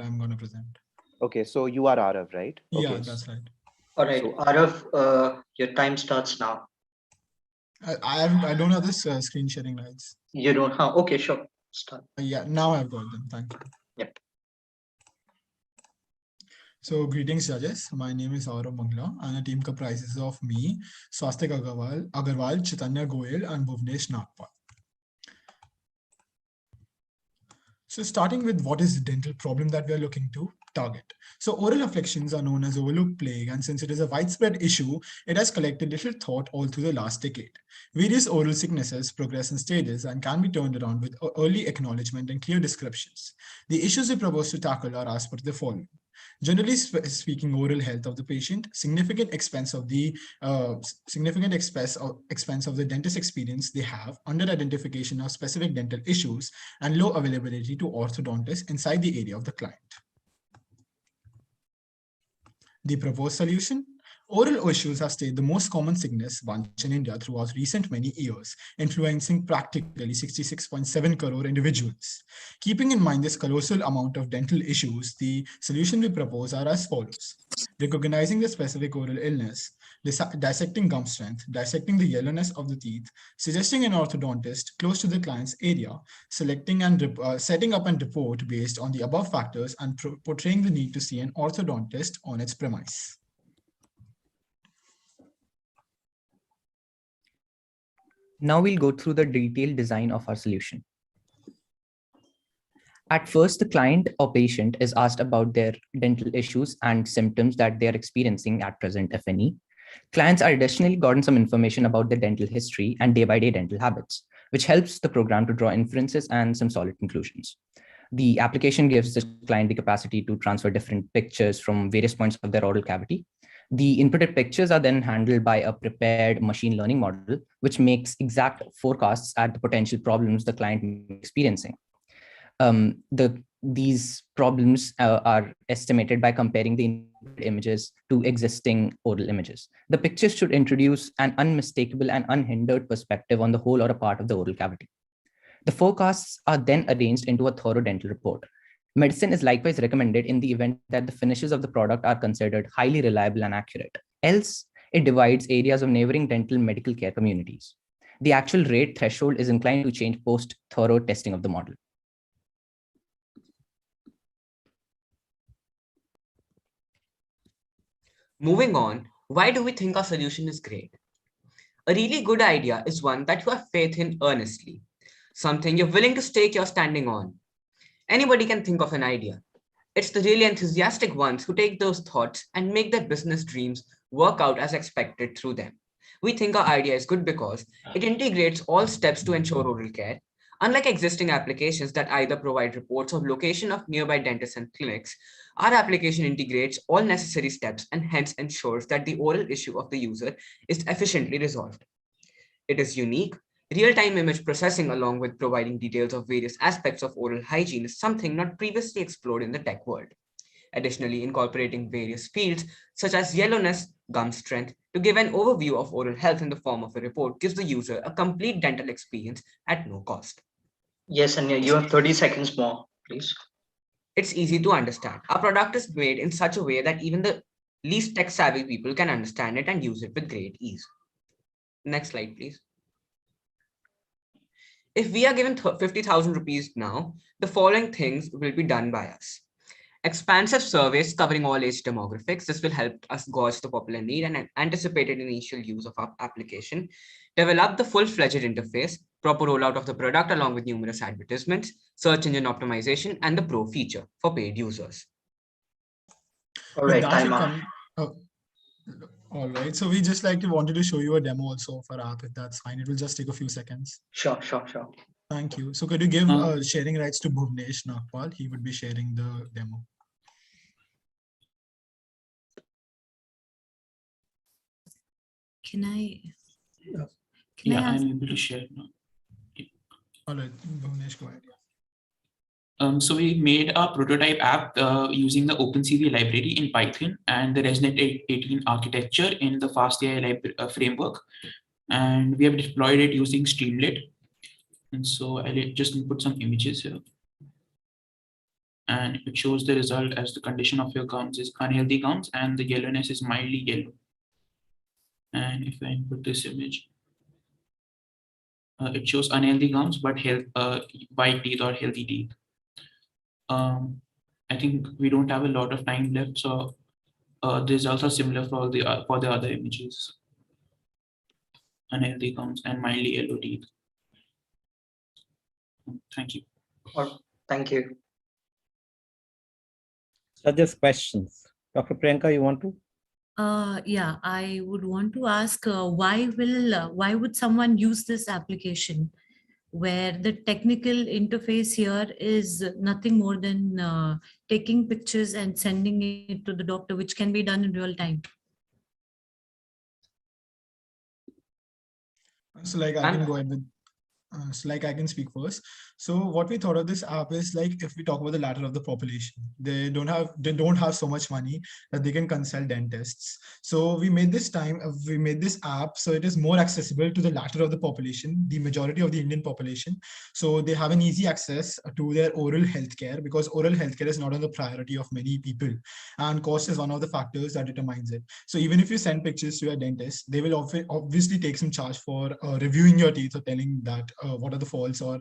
I'm going to present. Okay, so you are Aarav, right? Yeah, Okay. that's right. All right, So Aarav, your time starts now. I don't have this screen sharing rights. You don't have. Okay, sure. Start. Yeah, now I've got them. Thank you. Yep. So greetings judges. My name is Aarav Mangla and the team comprises of me, Swastik Agarwal, Chaitanya Goyal and Bhuvnesh Nagpal. So starting with what is the dental problem that we are looking to target. So oral afflictions are known as overlooked plague, and since it is a widespread issue, it has collected little thought all through the last decade. Various oral sicknesses progress in stages and can be turned around with early acknowledgement and clear descriptions. The issues we propose to tackle are as per the following. Generally speaking, oral health of the patient, significant expense of the expense of the dentist experience they have, under identification of specific dental issues, and low availability to orthodontists inside the area of the client. The proposed solution? Oral issues have stayed the most common sickness bunch in India throughout recent many years, influencing practically 66.7 crore individuals. Keeping in mind this colossal amount of dental issues, the solution we propose are as follows. Recognizing the specific oral illness, dissecting gum strength, dissecting the yellowness of the teeth, suggesting an orthodontist close to the client's area, selecting and setting up and report based on the above factors, and portraying the need to see an orthodontist on its premise. Now we'll go through the detailed design of our solution. At first, the client or patient is asked about their dental issues and symptoms that they are experiencing at present, if any. Clients are additionally gotten some information about their dental history and day-by-day dental habits, which helps the program to draw inferences and some solid conclusions. The application gives the client the capacity to transfer different pictures from various points of their oral cavity. The inputted pictures are then handled by a prepared machine learning model, which makes exact forecasts at the potential problems the client may be experiencing. These problems are estimated by comparing the images to existing oral images. The pictures should introduce an unmistakable and unhindered perspective on the whole or a part of the oral cavity. The forecasts are then arranged into a thorough dental report. Medicine is likewise recommended in the event that the finishes of the product are considered highly reliable and accurate. Else, it divides areas of neighboring dental medical care communities. The actual rate threshold is inclined to change post thorough testing of the model. Moving on, why do we think our solution is great? A really good idea is one that you have faith in earnestly, something you're willing to stake your standing on. Anybody can think of an idea. It's the really enthusiastic ones who take those thoughts and make their business dreams work out as expected through them. We think our idea is good because it integrates all steps to ensure oral care. Unlike existing applications that either provide reports of location of nearby dentists and clinics, our application integrates all necessary steps and hence ensures that the oral issue of the user is efficiently resolved. It is unique. Real-time image processing along with providing details of various aspects of oral hygiene is something not previously explored in the tech world. Additionally, incorporating various fields such as yellowness, gum strength to give an overview of oral health in the form of a report gives the user a complete dental experience at no cost. Yes, and you have 30 seconds more, please. It's easy to understand. Our product is made in such a way that even the least tech-savvy people can understand it and use it with great ease. Next slide, please. If we are given 50,000 rupees now, the following things will be done by us. Expansive surveys covering all age demographics. This will help us gauge the popular need and anticipated initial use of our application. Develop the full-fledged interface, proper rollout of the product along with numerous advertisements, search engine optimization, and the Pro feature for paid users. All With right, that, we time out. come. Oh, all right. So we just wanted to show you a demo also of our app, if that's fine. It will just take a few seconds. Sure. Thank you. So could you give sharing rights to Bhuvnesh Nagpal? He would be sharing the demo. Can I I'm able to share now. All right, Bhuvnesh, go ahead. So we made a prototype app using the OpenCV library in Python and the ResNet 18 architecture in the FastAI framework. And we have deployed it using Streamlit. And so I'll just input some images here. And it shows the result as the condition of your gums is unhealthy gums and the yellowness is mildly yellow. And if I input this image, it shows unhealthy gums but white teeth or healthy teeth. I think we don't have a lot of time left, so the results are similar for the other images. Unhealthy gums and mildly yellow teeth. Thank you. Thank you. Suggest questions. Dr. Priyanka, you want to? Yeah, I would want to ask why would someone use this application where the technical interface here is nothing more than taking pictures and sending it to the doctor, which can be done in real time. So like I can go ahead with I can speak first. So what we thought of this app is like, if we talk about the latter of the population, they don't have so much money that they can consult dentists. So we made this app so it is more accessible to the latter of the population, the majority of the Indian population. So they have an easy access to their oral healthcare, because oral healthcare is not on the priority of many people, and cost is one of the factors that determines it. So even if you send pictures to your dentist, they will obviously take some charge for reviewing your teeth or telling that what are the faults or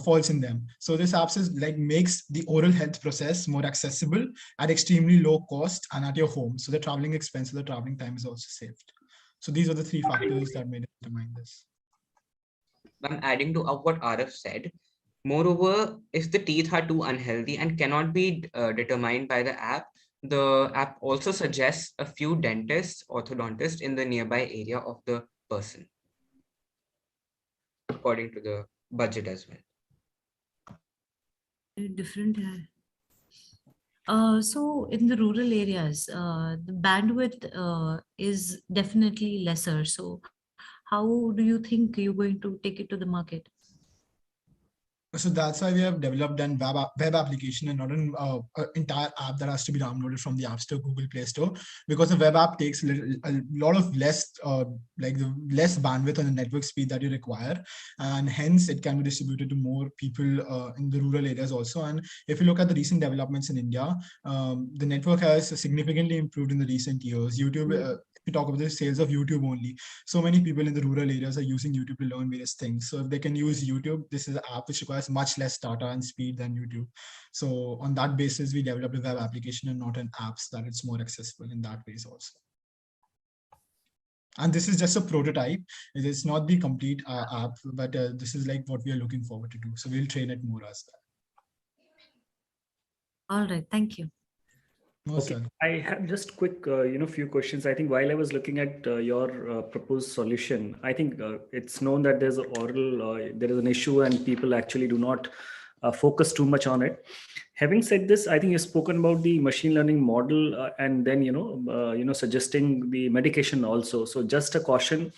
faults in them. So this app makes the oral health process more accessible at extremely low cost and at your home. So the traveling expense, the traveling time is also saved. So these are the three factors that made it determine this. I'm adding to what Aarav said. Moreover, if the teeth are too unhealthy and cannot be determined by the app also suggests a few dentists, orthodontists in the nearby area of the person, according to the budget as well. Different. So in the rural areas, the bandwidth is definitely lesser. So how do you think you're going to take it to the market? So that's why we have developed an web application and not an entire app that has to be downloaded from the App Store, Google Play Store, because the web app takes a lot of less bandwidth on the network speed that you require, and hence it can be distributed to more people in the rural areas also. And if you look at the recent developments in India, the network has significantly improved in the recent years. YouTube, if you talk about the sales of YouTube only, so many people in the rural areas are using YouTube to learn various things. So if they can use YouTube, this is an app which requires much less data and speed than YouTube. So on that basis, we developed a web application and not an app, so that it's more accessible in that ways also. And this is just a prototype. It is not the complete app, but this is like what we are looking forward to do. So we'll train it more as well. All right, thank you. Okay. I have just quick, few questions. I think while I was looking at your proposed solution, I think it's known that there's there is an issue and people actually do not focus too much on it. Having said this, I think you've spoken about the machine learning model and then, suggesting the medication also. So just a caution.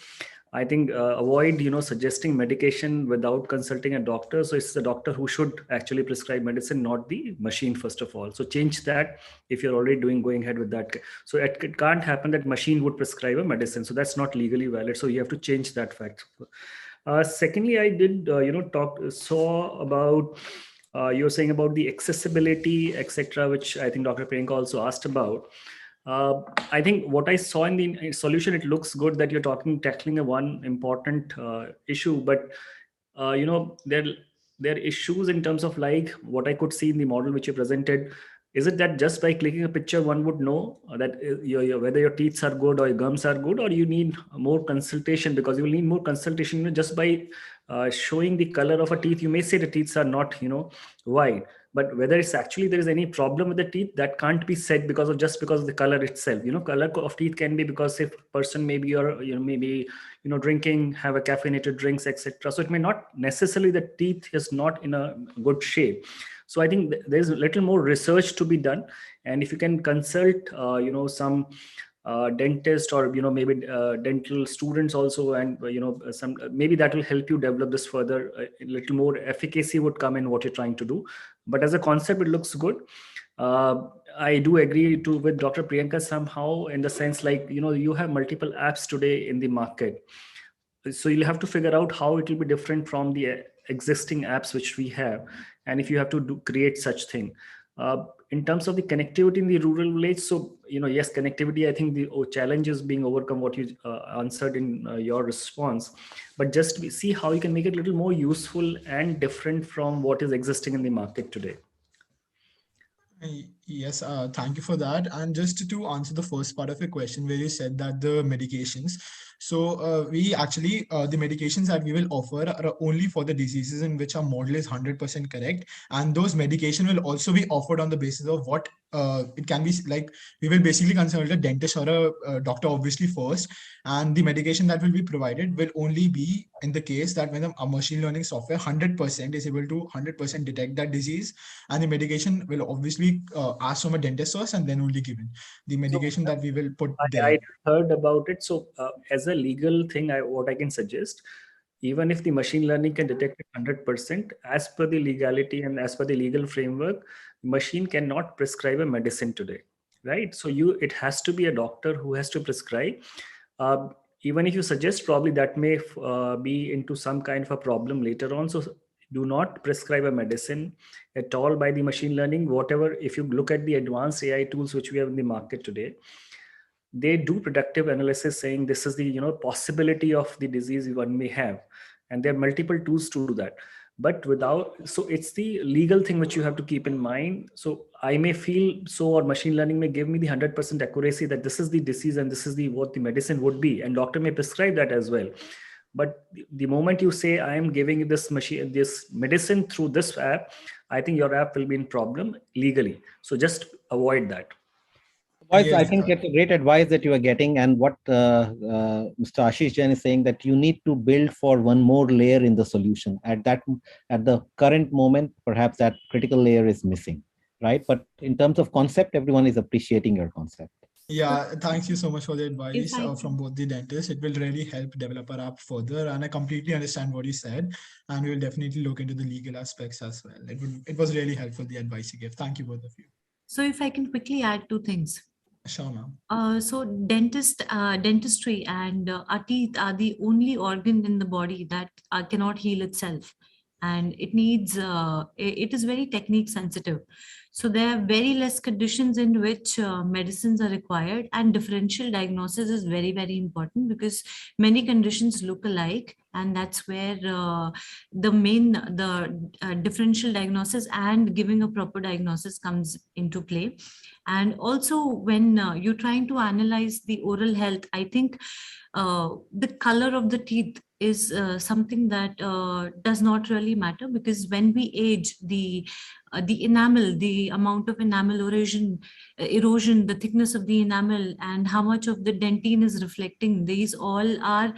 I think avoid, suggesting medication without consulting a doctor. So it's the doctor who should actually prescribe medicine, not the machine, first of all. So change that if you're already going ahead with that. So it can't happen that machine would prescribe a medicine. So that's not legally valid. So you have to change that fact. Secondly, I did, saw about, you were saying about the accessibility, etc., which I think Dr. Priyanka also asked about. I think what I saw in the solution, it looks good that you're tackling a one important issue, but there are issues in terms of like what I could see in the model which you presented. Is it that just by clicking a picture one would know that whether your teeth are good or your gums are good, or you need more consultation? Because you will need more consultation just by showing the color of a teeth. You may say the teeth are not white, but whether it's actually there is any problem with the teeth, that can't be said because of the color itself. Color of teeth can be because if a person maybe drinking, have a caffeinated drinks, etc. So it may not necessarily the teeth is not in a good shape. So I think there's a little more research to be done, and if you can consult some dentist or maybe dental students also, and some maybe that will help you develop this further. A little more efficacy would come in what you're trying to do, but as a concept it looks good. I do agree with Dr. Priyanka somehow, in the sense like you have multiple apps today in the market, so you'll have to figure out how it will be different from the existing apps which we have, and if you have to create such thing. In terms of the connectivity in the rural village, so yes, connectivity, I think the challenge is being overcome, what you answered in your response, but just see how you can make it a little more useful and different from what is existing in the market today. Yes, thank you for that. And just to answer the first part of your question, where you said that the medications. So we actually, the medications that we will offer are only for the diseases in which our model is 100% correct. And those medication will also be offered on the basis of what it can be like. We will basically consult a dentist or a doctor obviously first. And the medication that will be provided will only be in the case that when a machine learning software 100% is able to 100% detect that disease, and the medication will obviously asked from a dentist first and then only given the medication that we will put there. I heard about it. So as a legal thing, what I can suggest, even if the machine learning can detect it 100%, as per the legality and as per the legal framework, the machine cannot prescribe a medicine today, right? So it has to be a doctor who has to prescribe. Even if you suggest, probably that may be into some kind of a problem later on. So do not prescribe a medicine at all by the machine learning. Whatever, if you look at the advanced AI tools which we have in the market today, they do predictive analysis saying this is the possibility of the disease one may have, and there are multiple tools to do that. But so it's the legal thing which you have to keep in mind. So I may feel so, or machine learning may give me the 100% accuracy that this is the disease and this is what the medicine would be, and doctor may prescribe that as well. But the moment you say I am giving this medicine through this app, I think your app will be in problem legally. So just avoid that. Yes, I think it's a great advice that you are getting, and what Mr. Ashish Jain is saying, that you need to build for one more layer in the solution. At the current moment, perhaps that critical layer is missing, right? But in terms of concept, everyone is appreciating your concept. Yeah, thanks you so much for the advice from both the dentists. It will really help develop our app further, and I completely understand what you said, and we will definitely look into the legal aspects as well. It was really helpful, the advice you gave. Thank you both of you. So if I can quickly add two things. Sure, ma'am. So dentistry and our teeth are the only organ in the body that cannot heal itself, and it needs it is very technique sensitive. So there are very less conditions in which medicines are required, and differential diagnosis is very, very important because many conditions look alike, and that's where the differential diagnosis and giving a proper diagnosis comes into play. And also when you're trying to analyze the oral health, I think the color of the teeth is something that does not really matter, because when we age, the enamel, the amount of enamel erosion, the thickness of the enamel, and how much of the dentine is reflecting, these all are,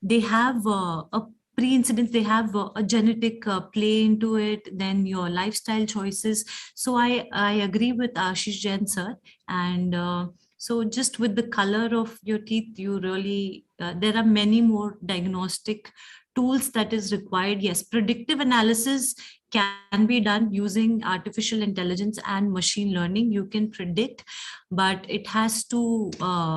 they have a pre-incidence, they have a genetic play into it, then your lifestyle choices. So I agree with Ashish Jain sir, and so just with the color of your teeth, you really, there are many more diagnostic tools that is required. Yes, predictive analysis can be done using artificial intelligence and machine learning. You can predict, but it has to